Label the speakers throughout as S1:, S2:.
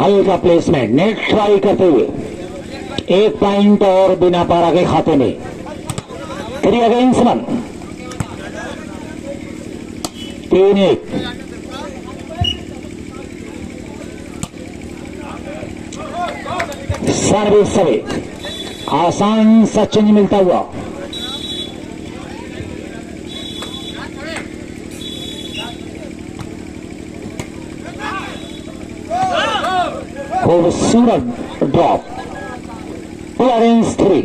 S1: हल्का placement, net try करते हुए 1 पॉइंट और बिना पारा के खाते में। 3 अगेंस्ट 1, 3-1। सर्विस सवे आसान सा चेंज मिलता हुआ। खूबसूरत ड्रॉप। 2 अगेंस्ट 3,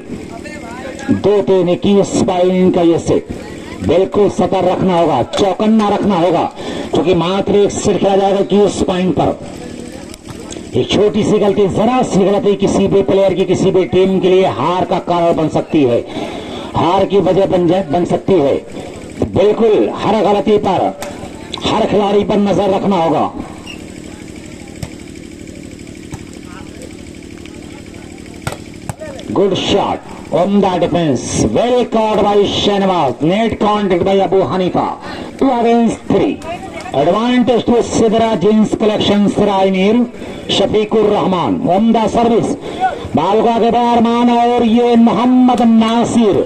S1: 2-3, 21 पॉइंट का ये सेट। बिल्कुल सतर्क रखना होगा, चौकन्ना रखना होगा, क्योंकि मात्र एक सेट खेला जाएगा 21 पॉइंट पर। एक छोटी सी गलती, जरा सी गलती किसी भी प्लेयर की, किसी भी टीम के लिए हार का कारण बन सकती है, हार की वजह बन सकती है। बिल्कुल हर गलती पर, हर खिलाड़ी पर नजर रखना होगा। गुड शॉट, उम्दा defence, well caught by Shahnawaz, net contact by Abu Hanifa. 2 against 3, advantage to Sidra jeans collection Saraimir, Shafiqur Rahman. उम्दा सर्विस, बाल को आगे बारमान, और ये मोहम्मद नासिर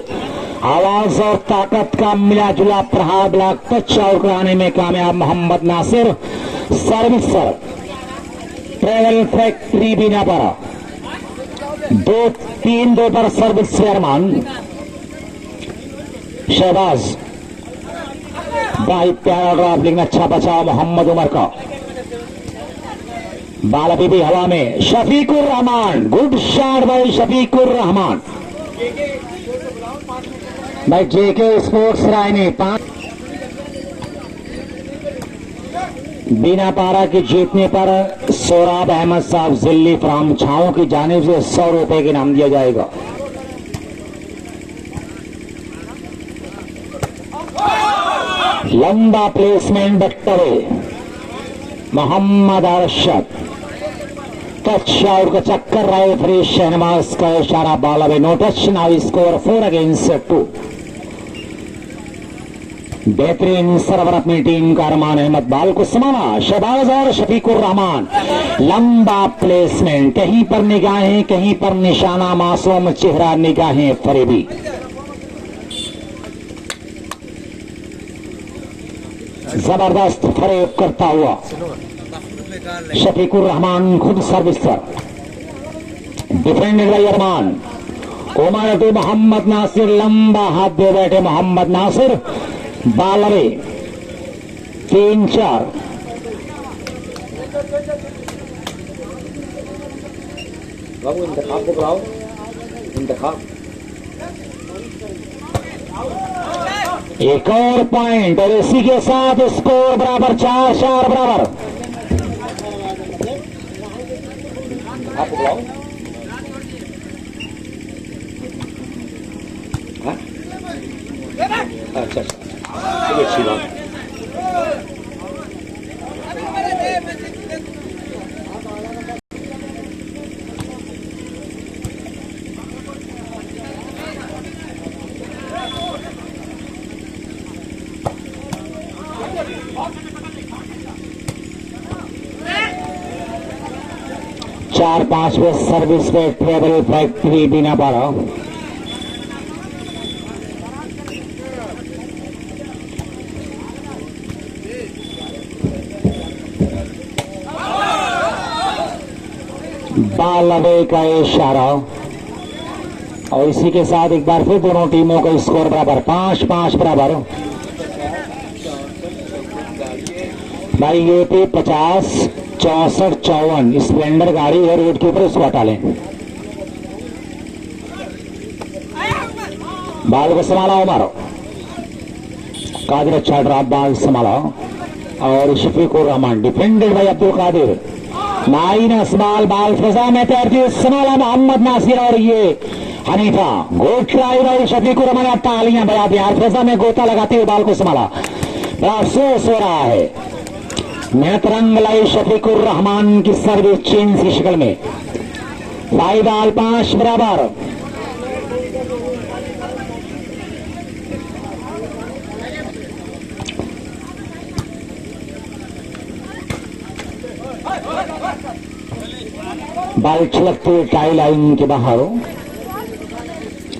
S1: आवाज और ताकत का मिला जुला प्रहार, ब्लॉक टच आउट कराने में कामयाब मोहम्मद नासिर। सर्विस सर, ट्रेवल फैक्ट्री बिना पर 2-3-2 पर सर्विस से अरमान। शहबाज भाई प्यारा ड्रॉप, लेकिन अच्छा बचाव मोहम्मद उमर का। बाल अभी भी हवा में। शफीकुर रहमान, गुड शॉट भाई शफीकुर रहमान। भाई जेके स्पोर्ट्स राय ने 5 बिना पारा के जीतने पर सोराब अहमद साहब जिल्ली फ्राम छाओं की जानिब से 100 रुपए के नाम दिया जाएगा। लंबा प्लेसमेंट बट्टवे मोहम्मद अरशद, टच आउट का चक्कर रहे फ्री शहनवाज का इशारा, ball away no touch. Now score 4 against 2। बेहतरीन सरवर अपनी टीम का अरमान अहमद, बाल को संभाला शहबाज और शफीकुर रहमान। लंबा प्लेसमेंट, कहीं पर निगाहें, कहीं पर निशाना, मासूम चेहरा, निगाहें फरेबी। जबरदस्त फरेब करता हुआ शफीकुर रहमान, खुद सर्विस पर, defended by Arman. Umar to Mohammad Nasir, लंबा हाथ दे बैठे मोहम्मद नासिर। बालवे 3-4। एक और पॉइंट, और इसी के साथ स्कोर बराबर, 4-4 बराबर। आप बुलाओ। अच्छा, अच्छी बात। चार 5वें सर्विस पे ट्रेवल फैक्ट्री बिना पारा। बाल अवे का इशारा, और इसी के साथ एक बार फिर दोनों टीमों का स्कोर बराबर, 5-5 बराबर। भाई ये पे 50 64 54 स्प्लेंडर गाड़ी है रोड के ऊपर, उसको हटा लें। बाल को संभाला उमर, कादिर अच्छा ड्रॉप, बाल संभाला, और शफीकुर रहमान डिफेंडेड भाई अब्दुल कादिर। नाइन असबाल, बाल फिजा में तैरती संभाला मोहम्मद नासिर, और ये हनीफा। गुड ट्राई भाई शफीकुर रहमान, तालियां बजा दी। फिजा में गोता लगाते हुए बाल को संभाला, बड़ा अफसोस हो रहा है। मेहनत रंग लाई शफीकुर रहमान की सर्विस चेंज की शक्ल में। 5 बराबर। बाल छलकते हुए टाई लाइन के बाहर।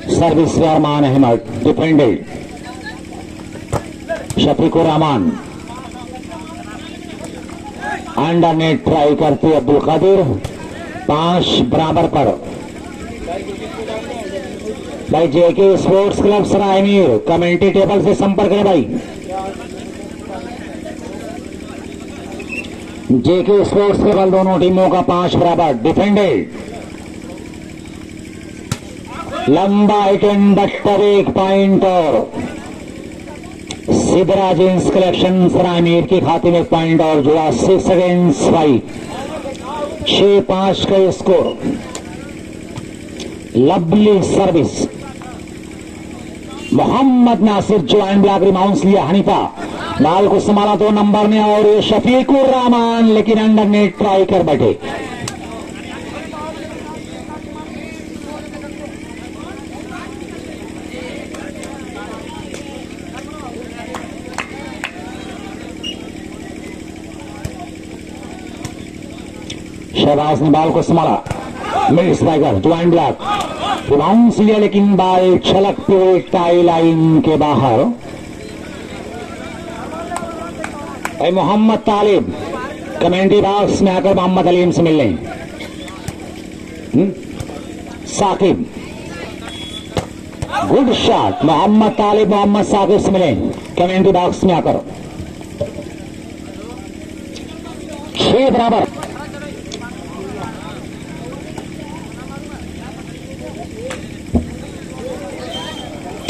S1: Service Rahman Ahmad defended. Shafiqur Rahman under net try करते अब्दुल कादिर। 5 बराबर पर। भाई JK sports club Saraimir commentary table से संपर्क है भाई। जेके स्पोर्ट्स क्लब दोनों टीमों का 5 बराबर डिफेंडेड। लंबा हिट एंड बट्टर 1 पॉइंट और सिद्धरा जींस कलेक्शन सरायमीर के खाते में 1 पॉइंट और जुड़ा। 6 अगेंस्ट 5। 6-5 का score. Lovely service. Mohammad Nasir join block rebound लिया हनीफा। बाल को संभाला 2 नंबर ने और ये शफीकुर रहमान लेकिन अंडर नेट ट्राई कर बैठे। शहबाज ने बाल को संभाला। Mid striker join block rebound लिया लेकिन बाल छलकते हुए टाई लाइन के बाहर। भाई मोहम्मद तालिब कमेंट्री बॉक्स में आकर मोहम्मद अलीम से मिल लें। Saqib good shot. मोहम्मद तालिब मोहम्मद साकिब से मिलें कमेंट्री बॉक्स में आकर। 6 बराबर।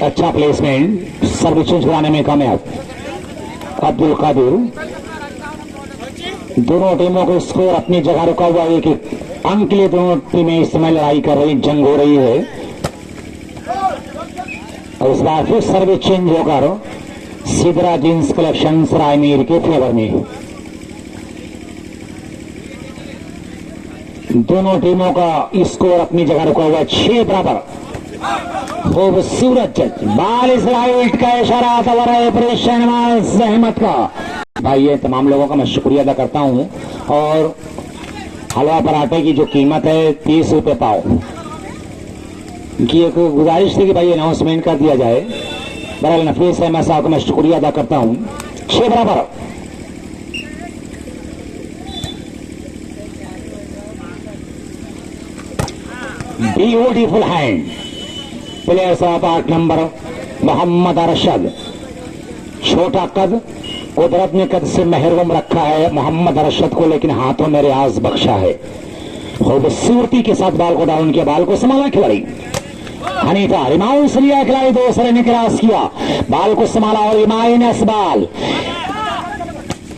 S1: अच्छा प्लेसमेंट। सर्विस चेंज कराने में कामयाब अब्दुल कादिर। दोनों टीमों को स्कोर अपनी जगह रुका हुआ है कि अंक के लिए दोनों टीमें इस समय लड़ाई कर रही, जंग हो रही है। और इस बार फिर सर्विस चेंज होकर सिद्धरा जींस कलेक्शन सरायमीर के फेवर में। दोनों टीमों का स्कोर अपनी जगह रुका हुआ है। 6 बराबर। खूबसूरत जज। बाल इस राइट का इशारा शहबाज अहमद का। भाई ये तमाम लोगों का मैं शुक्रिया अदा करता हूं। और हलवा पराठे की जो कीमत है 30 रुपए पाव की एक गुजारिश थी कि भाई अनाउंसमेंट कर दिया जाए। बहरहाल नफीस अहमद साहब का मैं शुक्रिया अदा करता हूं। 6 बराबर। Beautiful hand. Players of 8 number Mohammad Arshad. छोटा कद, कुदरत ने कद से महरूम रखा है मोहम्मद अरशद को, लेकिन हाथों में रियाज बख्शा है। खूबसूरती के साथ बाल को डाउन किया। बाल को संभाला खिलाड़ी हनीफा। रिबाउंस लिया खिलाड़ी। 2 रन ने क्रॉस किया। बाल को संभाला और इमाइनस बाल।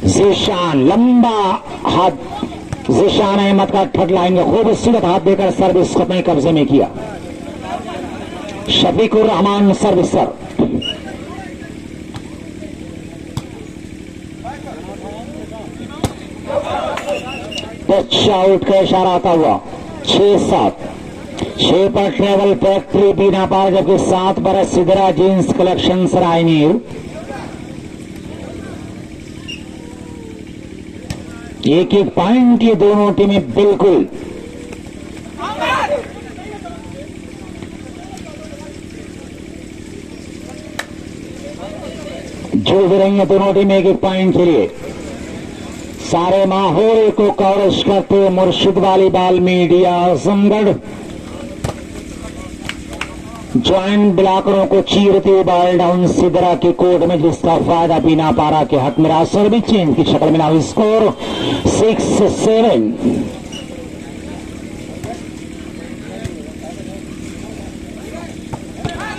S1: जीशान लंबा हाथ। जीशान अहमद का थर्ड लाइन में खूबसूरत हाथ देकर सर्विस को अपने कब्जे में किया। शफीकुर रहमान सर्विसर। टच आउट का इशारा आता हुआ। 6-7। 6 पर ट्रेवल फैक्ट्री बीना पार, जबकि 7 पर सिद्धरा जींस कलेक्शन सरायमीर। एक पॉइंट ये दोनों टीमें बिल्कुल जूझ रही है। दोनों टीमें एक पॉइंट के लिए। सारे माहौल को कवरेज करते मुर्शिद वालीबाल मीडिया आजमगढ़। ज्वाइंट ब्लॉकरों को चीरते हुए बॉल डाउन सिद्धरा के कोर्ट में, जिसका फायदा बिना पारा के हक में। सर्विस चेंज की शक्ल में नाउ स्कोर 6-7।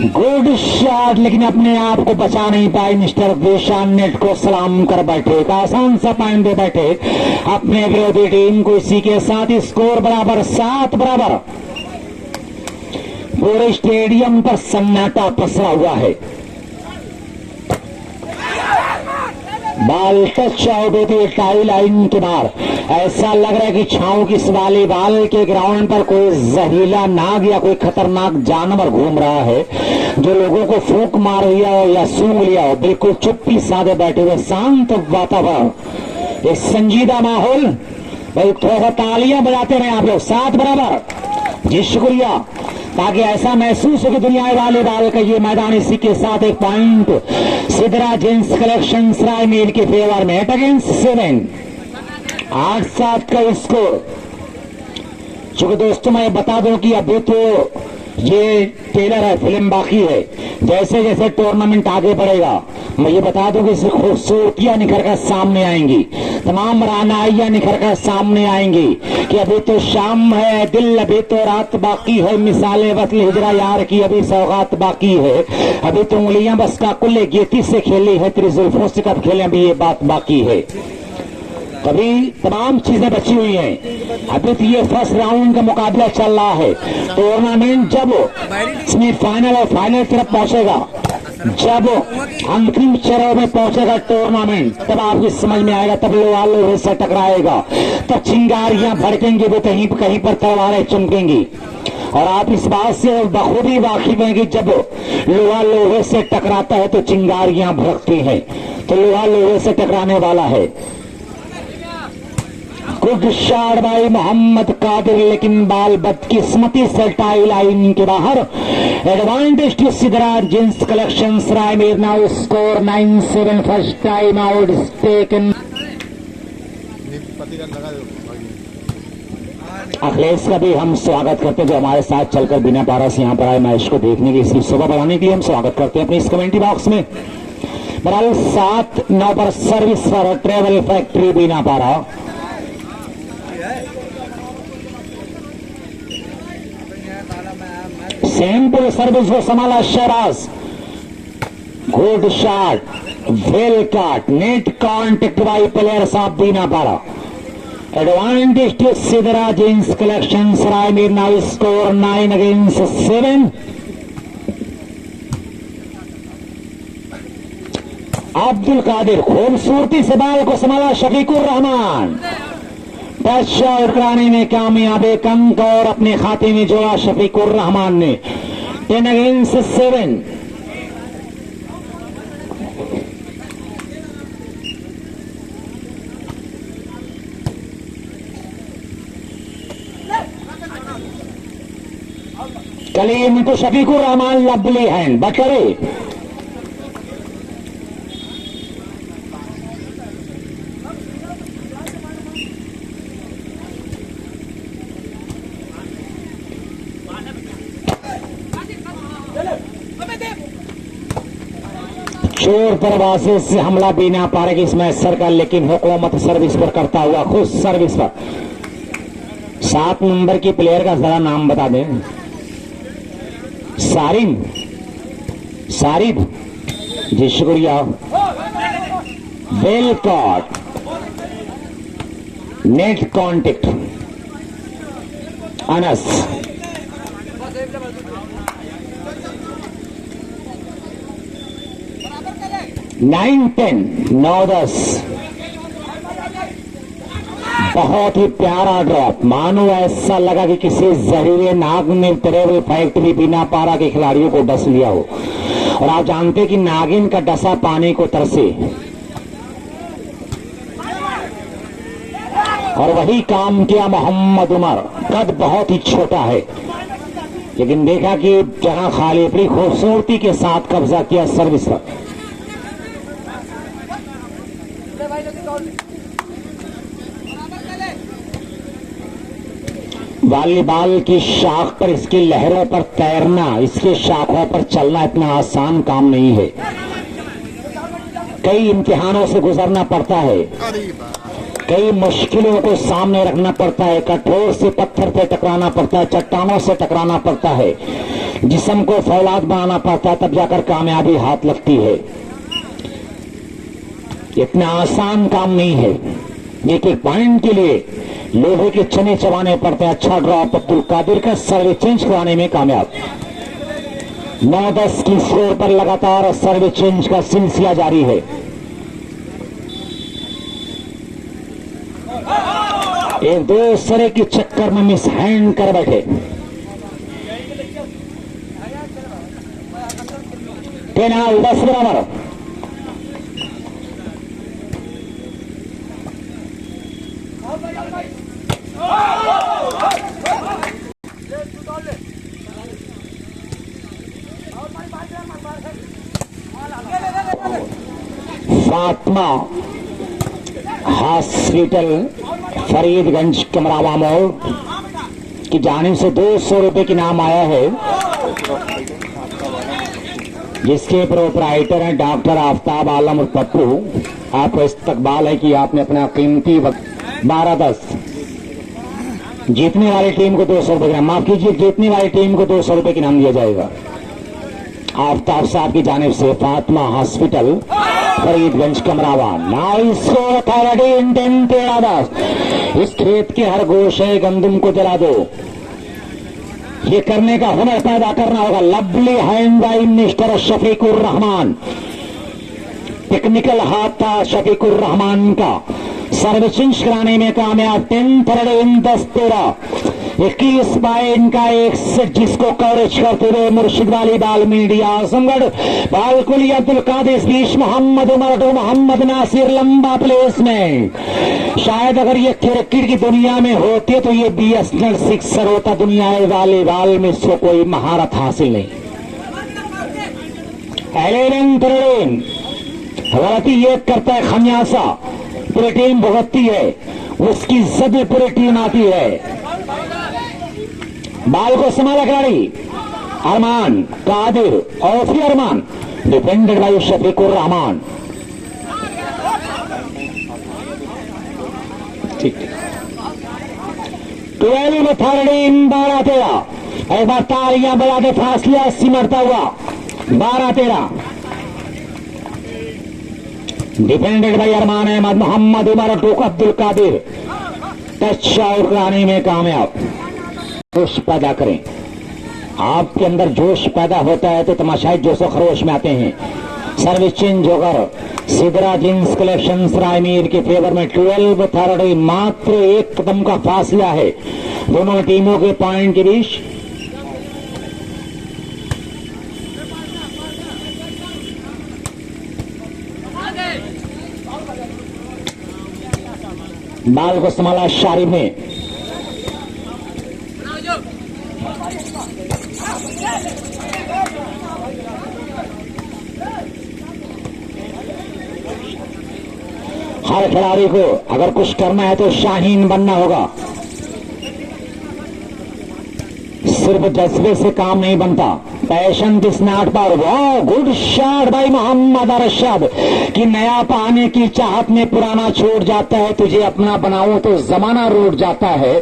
S1: गुड शॉट, लेकिन अपने आप को बचा नहीं पाए मिस्टर देशान। नेट को सलाम कर बैठे। एक आसान सा पॉइंट दे बैठे अपने विरोधी टीम को। इसी के साथ स्कोर बराबर 7 बराबर। पूरे स्टेडियम पर सन्नाटा पसरा हुआ है। बाल टच आउट होती है टाई लाइन के बाहर। ऐसा लग रहा है कि छांव की वॉलीबॉल के ग्राउंड पर कोई जहरीला नाग या कोई खतरनाक जानवर घूम रहा है, जो लोगों को फूंक मार लिया हो या सूंघ लिया हो। बिल्कुल चुप्पी साधे बैठे हुए शांत वातावरण, एक संजीदा माहौल भाई थोड़ा सा तालियां बजाते रहे आप लोग, 7 बराबर जी, शुक्रिया, ताकि ऐसा महसूस हो कि दुनिया वाले का ये मैदान। इसी के साथ एक पॉइंट सिद्धरा जेंट्स कलेक्शन रायमेर के फेवर में 8 अगेंस्ट 7, 8-7 का स्कोर। चूंकि दोस्तों मैं बता दूं कि अभी तो ये टेलर है, फिल्म बाकी है। जैसे जैसे टूर्नामेंट आगे बढ़ेगा मैं ये बता दूं कि इसकी खूबसूरतियां निखर कर सामने आएंगी, तमाम रानाइयां निखर कर सामने आएंगी कि अभी तो शाम है दिल, अभी तो रात बाकी है, मिसाले वसल हिजरा यार की अभी सौगात बाकी है, अभी तो उंगलियां बस का कुल्ले गेती से खेली है, तेरी जुल्फों से कब खेले अभी ये बात बाकी है। कभी तमाम चीजें बची हुई हैं। अभी तो ये फर्स्ट राउंड का मुकाबला चल रहा है। टूर्नामेंट जब सेमीफाइनल और फाइनल तरफ पहुंचेगा, जब अंतिम चरण में पहुंचेगा टूर्नामेंट, तब आपकी समझ में आएगा, तब लोहा से टकराएगा, तब चिंगारियां भड़केंगी, वो कहीं कहीं पर तलवारें चमकेंगी। और आप इस बात से बखूबी वाकिफ हैं कि जब लोहा लोहे से टकराता है तो चिंगारियां भड़कती हैं, तो लोहा लोहे से टकराने वाला है। गुड शॉट भाई मोहम्मद कादिर, लेकिन बाल बदकिस्मती से टाई लाइन के बाहर। Advantage to Siddhra gents collection Raimir, now score 9-7, first time out taken. Akhilesh का भी हम स्वागत करते हैं जो हमारे साथ चलकर बिना पारा से यहाँ पर आए मैच को देखने की, इसकी शोभा बढ़ाने के लिए हम स्वागत करते हैं अपने इस कमेंट्री बॉक्स में। बहरहाल 7-9 पर सर्विस पर ट्रेवल फैक्ट्री बिना पारा। सैंपल सर्विस को संभाला Shahbaz, good shot, well cut, net contact by player साहब Bina Para. Advantage to Siddhra gents collection Raimir, now score 9 against 7। Abdul Qadir खूबसूरती से बाल को संभाला शफीकुर रहमान, टच शॉट कराने में कामयाब, एक अंक और अपने खाते में जोड़ा शफीकुर रहमान ने। 10 अगेंस्ट 7। कलीम तो शफीकुर रहमान लवली हैंड बटरे। चोर दरवाजे से हमला बिना पारे की इसमें सरकार, लेकिन हुकूमत सर्विस पर करता हुआ खुद सर्विस पर। 7 नंबर की प्लेयर का जरा नाम बता दें। सारिब जी, शुक्रिया। Well caught, net contact Anas. 9-10, 9-10। बहुत ही प्यारा ड्रॉप, मानो ऐसा लगा कि किसी जहरीले नाग ने ट्रेवल फैक्ट्री बिना पारा के खिलाड़ियों को डस लिया हो। और आप जानते कि नागिन का डसा पानी को तरसे, और वही काम किया मोहम्मद उमर। कद बहुत ही छोटा है, लेकिन देखा कि जहां खाली अपनी खूबसूरती के साथ कब्जा किया सर्विस पर। वॉलीबॉल की शाख पर, इसकी लहरों पर तैरना, इसके शाखों पर चलना इतना आसान काम नहीं है। कई इम्तिहानों से गुजरना पड़ता है, कई मुश्किलों को सामने रखना पड़ता है, कठोर से पत्थर से टकराना पड़ता है, चट्टानों से टकराना पड़ता है, जिस्म को फौलाद बनाना पड़ता है, तब जाकर कामयाबी हाथ लगती है। इतना आसान काम नहीं है। एक एक पॉइंट के लिए लोहे के चने चबाने पड़ते हैं। अच्छा ड्रॉप अब्दुल कादिर का, सर्विस चेंज कराने में कामयाब। 9-10 की स्कोर पर लगातार सर्विस चेंज का सिलसिला जारी है। एक दूसरे के चक्कर में मिस हैंड कर बैठे। 10 बराबर। फातिमा हॉस्पिटल फरीदगंज कमरावा मोड़ की जानिब से 200 रुपए की नाम आया है, जिसके प्रोपराइटर हैं डॉक्टर आफ्ताब आलम और पप्पू। आपको इस्तकबाल है कि आपने अपना कीमती वक्त 12-10 जीतने वाली टीम को 200 रुपए, माफ कीजिए जीतने वाली टीम को 200 रुपए की नाम दिया जाएगा। आफ्ताब साहब की जानिब से Fatima hospital Faridganj Kamrawa. Now score 13-10। इस खेत के हर गोशे गंदम को जला दो। ये करने का हुनर पैदा करना होगा। Lovely hand by mister Shafiqur Rahman. Technical हाथ था शफीकुर रहमान का। सर्विसिंग कराने में कामयाब। 10-13 21 बाय इनका एक सेट, जिसको कवरेज करते हुए मुर्शिद वाली बाल मीडिया आजमगढ़ बालकुली अब्दुल कादिर बीच मोहम्मद उमर टू मोहम्मद नासिर लंबा प्लेसमेंट। शायद अगर ये क्रिकेट की दुनिया में होती तो ये BSNL सिक्सर होता। दुनिया वाले बाल में इसको कोई महारत हासिल नहीं। 11-13 गलती ये करता है खमियासा, पूरी टीम भुगतती है, उसकी इज्जत में पूरी टीम आती है। बाल को संभाला खिलाड़ी अरमान कादिर और फिर अरमान, डिफेंडेड बाई शफीकुर रहमान। ठीक 12-13 12-13। एक बार तालियां बजा के फासला सिमटता हुआ 12-13। डिफेंडेड बाई अरमान अहमद मोहम्मद उमर टूक अब्दुल कादिर। टच आउट कराने में कामयाब। जोश पैदा करें, आपके अंदर जोश पैदा होता है तो तमाशाई जोशो खरोश में आते हैं। सर्विस चेंज होकर सिदरा जींस कलेक्शन रायमीर के फेवर में 12-13। मात्र एक कदम का फासला है दोनों टीमों के पॉइंट के बीच। बाल को संभाला शारिफ ने। हर खिलाड़ी को अगर कुछ करना है तो शाहीन बनना होगा। सिर्फ जज्बे से काम नहीं बनता। Passion this not power. वाह गुड शॉट भाई मोहम्मद अरशद कि नया पाने की चाहत में पुराना छूट जाता है। तुझे अपना बनाऊं तो जमाना रूठ जाता है।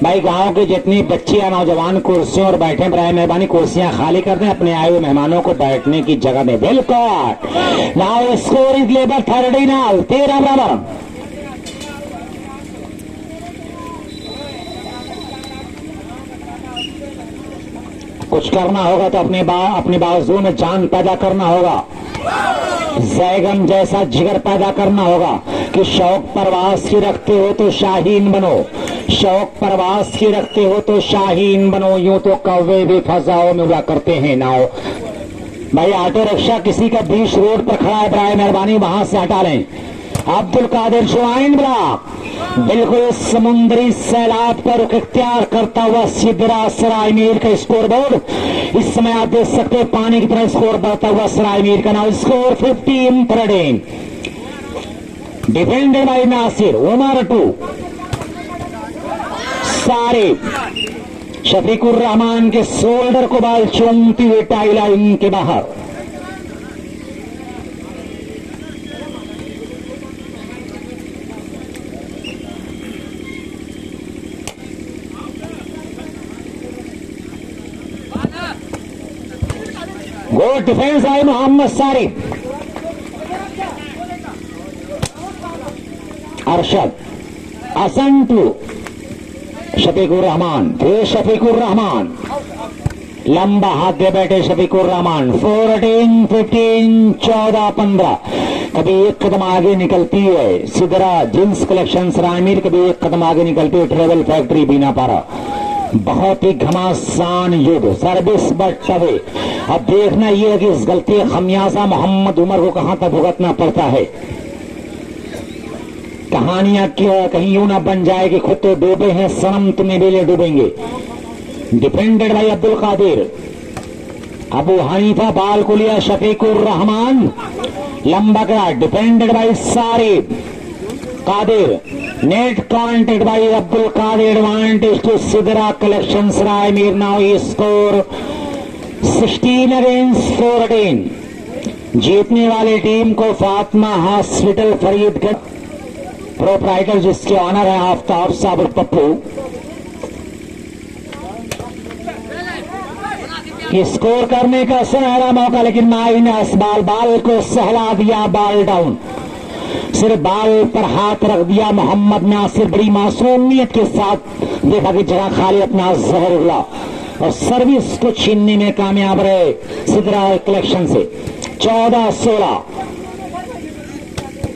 S1: भाई गांव के जितनी बच्चियां नौजवान कुर्सियों और बैठे, बराए मेहरबानी कुर्सियां खाली कर दें, अपने आए हुए मेहमानों को बैठने की जगह दें। बिल्कुल। Now score is labour 13 13। कुछ करना होगा तो अपने बाजू में जान पैदा करना होगा। जैगम जैसा जिगर पैदा करना होगा कि शौक परवास की रखते हो तो शाहीन बनो। शौक परवास की रखते हो तो शाहीन बनो। यूं तो कौवे भी फजाओं में उड़ा करते हैं। नाव भाई ऑटो रिक्शा किसी का बीच रोड पर खड़ा है, बराए मेहरबानी वहां से हटा लें। अब्दुल कादिर ज्वाइन ब्लॉक बिल्कुल समुद्री सैलाब पर इख्तियार करता हुआ सिदरा सरायमीर का स्कोर बोर्ड। इस समय आप देख सकते हैं पानी की तरह स्कोर बढ़ता हुआ सरायमीर का। Now score 15-13। Defended by Nasir Umar to Sarif. Shafiqur Rahman के शोल्डर को बाल चूमती हुई टाई लाइन के बाहर। गुड डिफेंस आई मोहम्मद सारिफ। अरशद असन टू शफीकुर रहमान। फिर शफीकुर रहमान लंबा हाथ दे बैठे शफीकुर रहमान। 14-15 14-15। कभी एक कदम आगे निकलती है सिदरा जींस कलेक्शन रायमीर, कभी एक कदम आगे निकलती है ट्रेवल फैक्ट्री बीनापारा। बहुत ही घमासान युद्ध सर्विस बट अवे। अब देखना यह है कि इस गलती खमियाजा मोहम्मद उमर को कहां तक भुगतना पड़ता है। कहानियां क्यों कहीं यूं ना बन जाए कि खुद तो डूबे हैं सनम तुम्हें बेले डूबेंगे। Defended by Abdul Qadir. Abu Hanifa ball को लिया शफीकुर रहमान, लंबा करा defended by Sarib Qadir, net contact by Abdul Qadir, advantage to Sidra collection Sarai Mir. Now score 16 against 14। जीतने वाली टीम को फातिमा हॉस्पिटल फरीदगंज प्रोप्राइटर जिसके ऑनर है आफ्ताब साबर पप्पू, स्कोर करने का सुनहरा मौका, लेकिन माइनस बाल को सहला दिया, बाल डाउन। सिर्फ बाल पर हाथ रख दिया मोहम्मद नासिर, बड़ी मासूमियत के साथ देखा कि जगह खाली अपना जहर उगला और सर्विस को छीनने में कामयाब रहे सिदरा कलेक्शन से। 14-16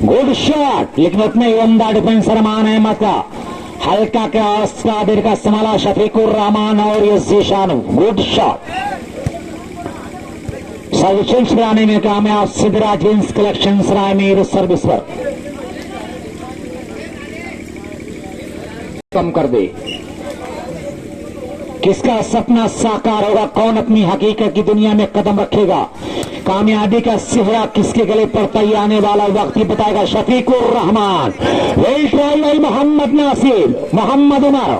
S1: गुड शॉट, लेकिन उतना ही उम्दा डिफेंस रमान अहमद का, हल्का क्रॉस कादिर का संभाला शफीकुर रहमान और ये जीशानु, गुड शॉट। सर्विस बनाने में कामयाब Sidra jeans collection Sarai Mir service पर कम कर दे। किसका सपना साकार होगा, कौन अपनी हकीकत की दुनिया में कदम रखेगा, कामयाबी का सेहरा किसके गले पड़ता ही आने वाला वक्त ही बताएगा। Shafiqur Rahman, well tried by Mohammad Nasir, Mohammad Umar,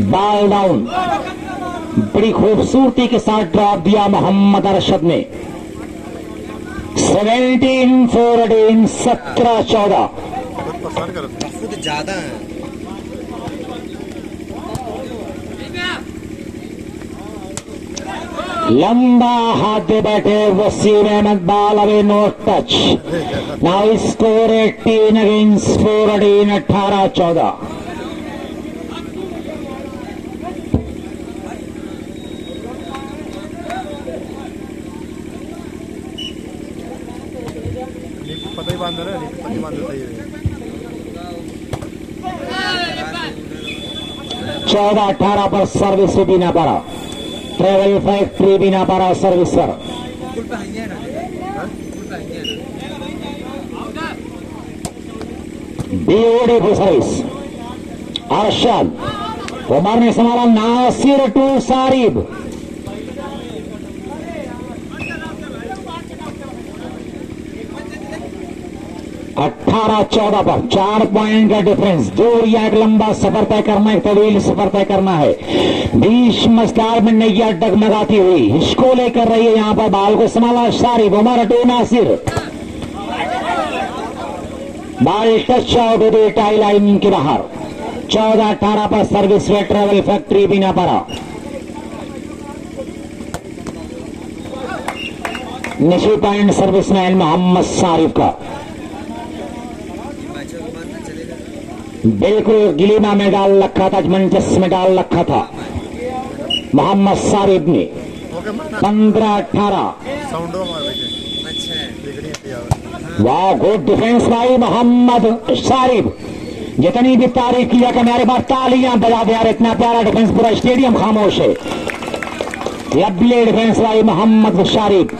S1: ball down, बड़ी खूबसूरती के साथ ड्रॉप दिया मोहम्मद अरशद ने। 17-14, 17-14
S2: खुद ज्यादा है।
S1: लंबा हाथ दे बैठे Waseem Ahmad, ball away no touch. Now score 18 against 14, 18-14।
S2: पता ही बांध रहा है, पता ही बांध रहा है।
S1: 14-18 पर सर्विस भी ना पारा, ट्रेवल फैक्ट्री भी ना पारा सर्विस पर। ब्यूटीफुल सर्विस अरशद, उमर ने संभाला, नासिर टू सारिब, 18-14 पर 4 पॉइंट का डिफरेंस। दूर या एक लंबा सफर तय करना, एक तवील सफर तय करना है। बीच मस्तार में नैया डगमगाती हुई इसको लेकर रही है। यहां पर बाल को संभाला सारिब, उमर टू नासिर, बाल टच आउट हुई टाई लाइन के बाहर। 14-18 पर सर्विस वे ट्रेवल फैक्ट्री बिना पड़ा। निशी पॉइंट सर्विसमैन मोहम्मद सारिब का बिल्कुल गिलीना में डाल रखा था, मंचस में डाल रखा था मोहम्मद सारिब ने। 15-18। वाह, गुड डिफेंस भाई मोहम्मद सारिब। जितनी भी तारीफ किया कि मेरे बार तालियां बजा दे यार, इतना प्यारा डिफेंस, पूरा स्टेडियम खामोश है। लवली डिफेंस भाई मोहम्मद सारिब।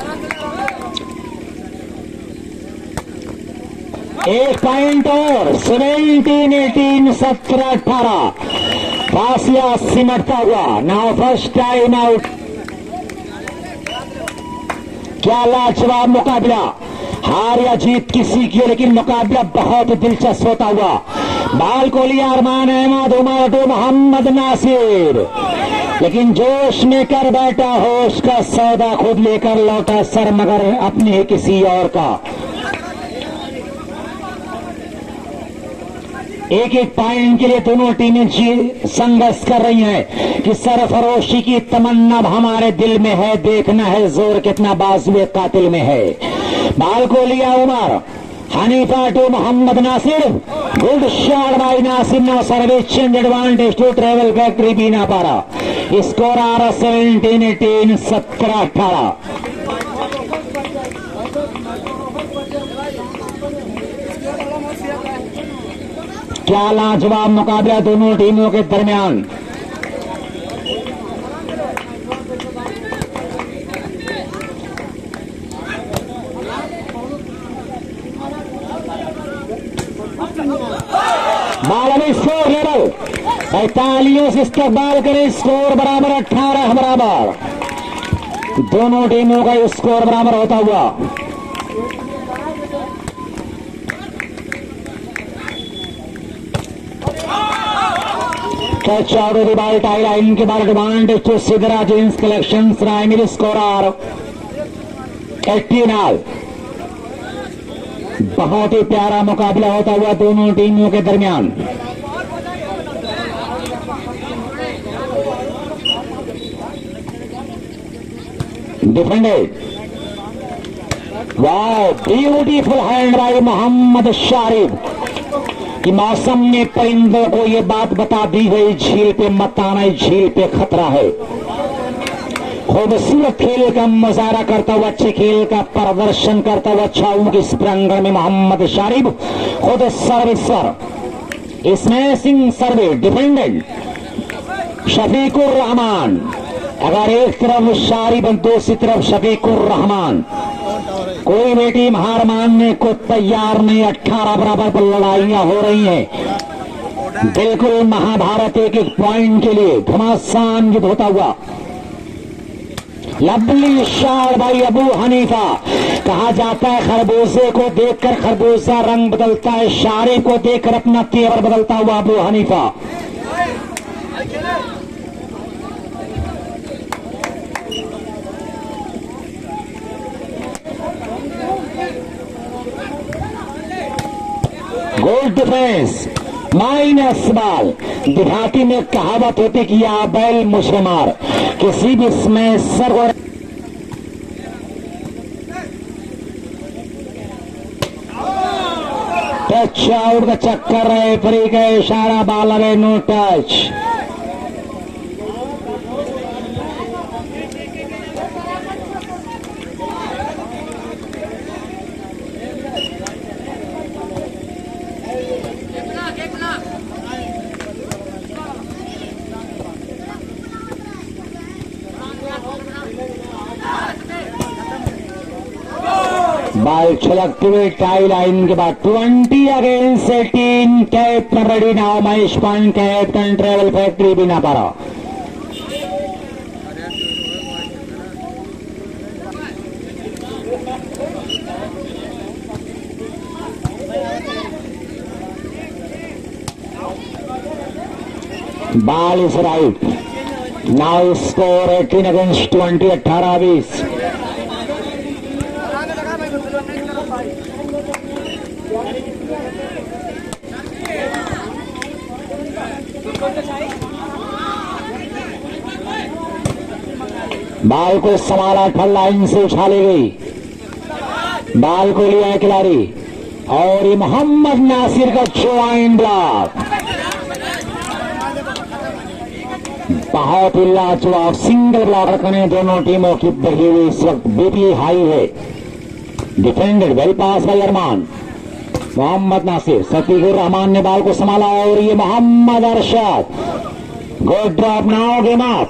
S1: एक पॉइंट और 17-18, 17-18 फासला सिमटता हुआ। Now first time out. क्या लाजवाब मुकाबला, हार या जीत किसी की, लेकिन मुकाबला बहुत दिलचस्प होता हुआ। बाल को लिया अरमान अहमद, उमर टू मोहम्मद नासिर, लेकिन जोश में कर बैठा होश का सौदा खुद लेकर लौटा सर, मगर अपने किसी और का। एक एक पॉइंट के लिए दोनों टीमें संघर्ष कर रही हैं कि सरफरोशी की तमन्ना हमारे दिल में है, देखना है जोर कितना बाजुए कातिल में है। बाल को लिया Umar, Hanifa to Mohammad Nasir, good shot by Nasir, no service change, advantage to travel factory Bina Para. Score आ रहा 17-18, 17-18। क्या लाजवाब मुकाबला दोनों टीमों के दरमियान। बाल अभी स्कोर लेवल तालियों से इस्तकबाल करें। स्कोर बराबर 18 बराबर, दोनों टीमों का स्कोर बराबर होता हुआ। Catch out the ball tie line के बाद advantage to Siddhra gents collections Raimil scorer 89। बहुत ही प्यारा मुकाबला होता हुआ दोनों टीमों के दरमियान। डिफेंडेड, वाह beautiful hand by Mohammad Sharif. कि मौसम ने परिंदों को ये बात बता दी है, झील पे मत आना, झील पे खतरा है। खूबसूरत खेल का मुजाहरा करता हुआ, अच्छे खेल का प्रदर्शन करता हुआ छाओं के इस प्रांगण में मोहम्मद शारिफ खुद servicer, smashing service, defended Shafiqur Rahman. अगर एक तरफ शारिफ दूसरी तरफ शफीकुर रहमान, कोई भी टीम हार मानने को तैयार नहीं। 18 बराबर पर लड़ाइयां हो रही हैं, बिल्कुल महाभारत एक एक पॉइंट के लिए घमासान युद्ध होता हुआ। लवली शॉट भाई अबू हनीफा। कहा जाता है खरबूजे को देखकर खरबूजा रंग बदलता है, शारे को देखकर अपना तेवर बदलता हुआ Abu Hanifa. Good defence, minus ball. देहाती में कहावत होती कि या बैल मुझे मार, किसी भी इसमें सर टच आउट का चक्कर है, फ्री का इशारा, ball away no touch. Ball छलकते हुए टाई लाइन के बाद 20 against 18। Captain ready now, Mahesh Pan captain travel factory Bina Para. Ball is right now, score 18 against 20, 18-20। Ball को संभाला, फल लाइन से उछाली गई, बॉल को लिया है खिलाड़ी और ये मोहम्मद नासिर का ज्वाइन ब्लॉक। बहुत ही लाजवाब सिंगल ब्लॉक रखने दोनों टीमों की बढ़ी हुई इस वक्त बीपी हाई है। Defended, well pass by Arman. Mohammad Nasir, Shafiqur Rahman ने बॉल को संभाला और ये Mohammad Arshad. Good drop, now game of.